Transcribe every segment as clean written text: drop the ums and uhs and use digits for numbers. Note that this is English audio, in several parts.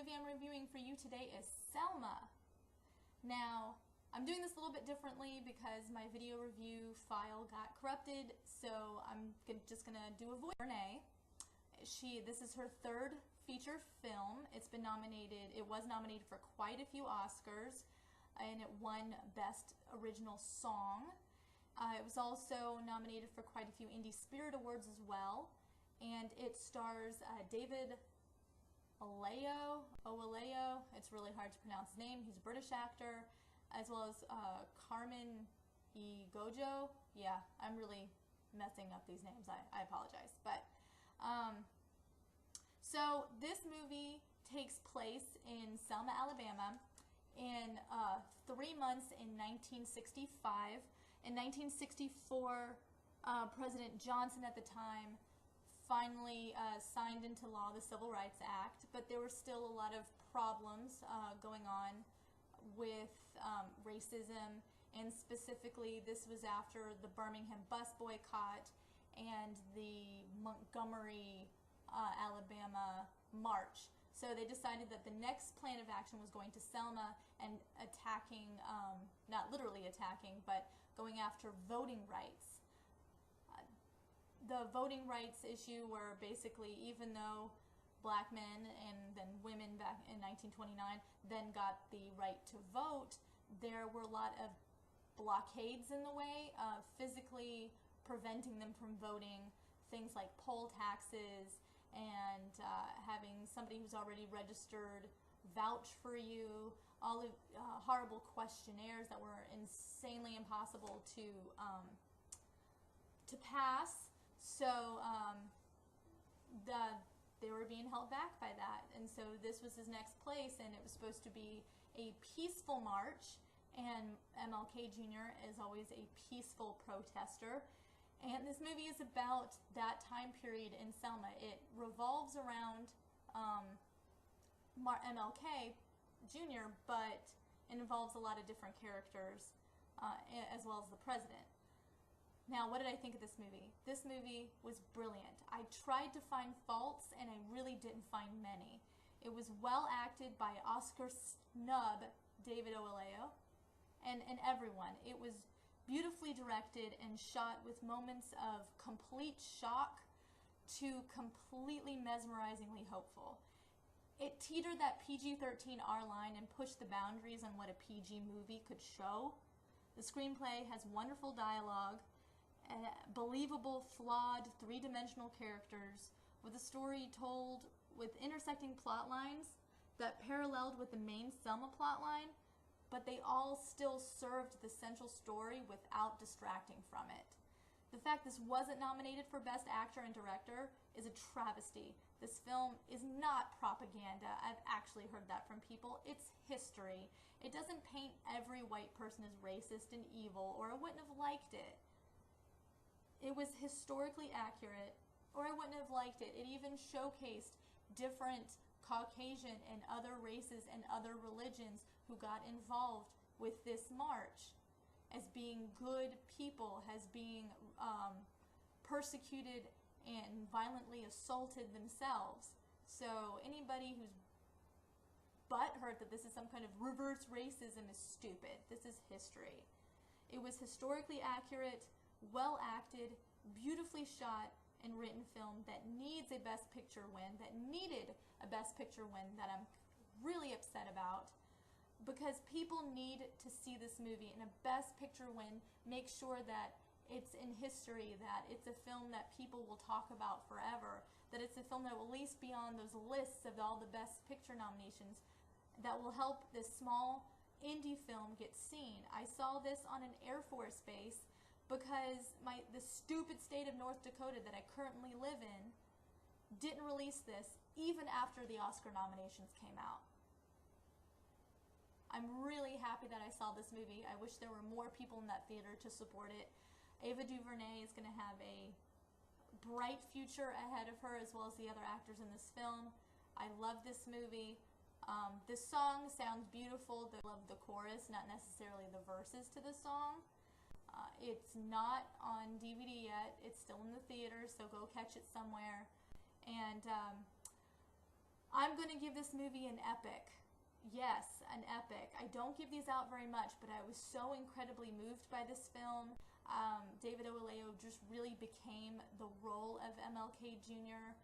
movie I'm reviewing for you today is Selma. Now, I'm doing this a little bit differently because my video review file got corrupted, so I'm just going to do a voice. Renee, this is her third feature film. It was nominated for quite a few Oscars, and it won Best Original Song. It was also nominated for quite a few Indie Spirit Awards as well, and it stars David Oyelowo. It's really hard to pronounce his name. He's a British actor, as well as Carmen Egojo. Yeah, I'm really messing up these names. I apologize. But so this movie takes place in Selma, Alabama, in 3 months in 1965. In 1964, President Johnson at the time finally signed into law the Civil Rights Act, but there were still a lot of problems going on with racism, and specifically this was after the Birmingham bus boycott and the Montgomery, Alabama march. So they decided that the next plan of action was going to Selma and attacking, not literally attacking, but going after voting rights. The voting rights issue were basically, even though black men and then women back in 1929 then got the right to vote, there were a lot of blockades in the way, physically preventing them from voting, things like poll taxes and having somebody who's already registered vouch for you, all of horrible questionnaires that were insanely impossible to pass. So they were being held back by that, and so this was his next place, and it was supposed to be a peaceful march, and MLK Jr. is always a peaceful protester, and this movie is about that time period in Selma. It revolves around MLK Jr., but it involves a lot of different characters as well as the president. Now, what did I think of this movie? This movie was brilliant. I tried to find faults, and I really didn't find many. It was well acted by Oscar snub David Oyelowo and everyone. It was beautifully directed and shot with moments of complete shock to completely mesmerizingly hopeful. It teetered that PG-13 R line and pushed the boundaries on what a PG movie could show. The screenplay has wonderful dialogue, believable, flawed, three-dimensional characters, with a story told with intersecting plot lines that paralleled with the main Selma plot line, but they all still served the central story without distracting from it. The fact this wasn't nominated for Best Actor and Director is a travesty. This film is not propaganda. I've actually heard that from people. It's history. It doesn't paint every white person as racist and evil, or I wouldn't have liked it. It was historically accurate, or I wouldn't have liked it. It even showcased different Caucasian and other races and other religions who got involved with this march as being good people, as being persecuted and violently assaulted themselves. So anybody who's butthurt that this is some kind of reverse racism is stupid. This is history. It was historically accurate, well acted, beautifully shot and written film that needs a Best Picture win, that needed a Best Picture win, that I'm really upset about, because people need to see this movie, and a Best Picture win makes sure that it's in history, that it's a film that people will talk about forever, that it's a film that will at least be on those lists of all the Best Picture nominations, that will help this small indie film get seen. I saw this on an Air Force base because the stupid state of North Dakota that I currently live in didn't release this even after the Oscar nominations came out. I'm really happy that I saw this movie. I wish there were more people in that theater to support it. Ava DuVernay is going to have a bright future ahead of her, as well as the other actors in this film. I love this movie. This song sounds beautiful. I love the chorus, not necessarily the verses to the song. It's not on DVD yet. It's still in the theater, so go catch it somewhere. And I'm going to give this movie an epic. Yes, an epic. I don't give these out very much, but I was so incredibly moved by this film. David Oyelowo just really became the role of MLK Jr.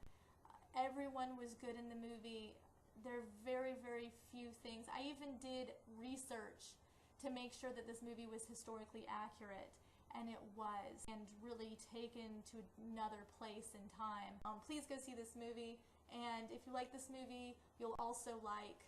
Everyone was good in the movie. There are very, very few things. I even did research to make sure that this movie was historically accurate, and it was, and really taken to another place in time. Please go see this movie, and if you like this movie, you'll also like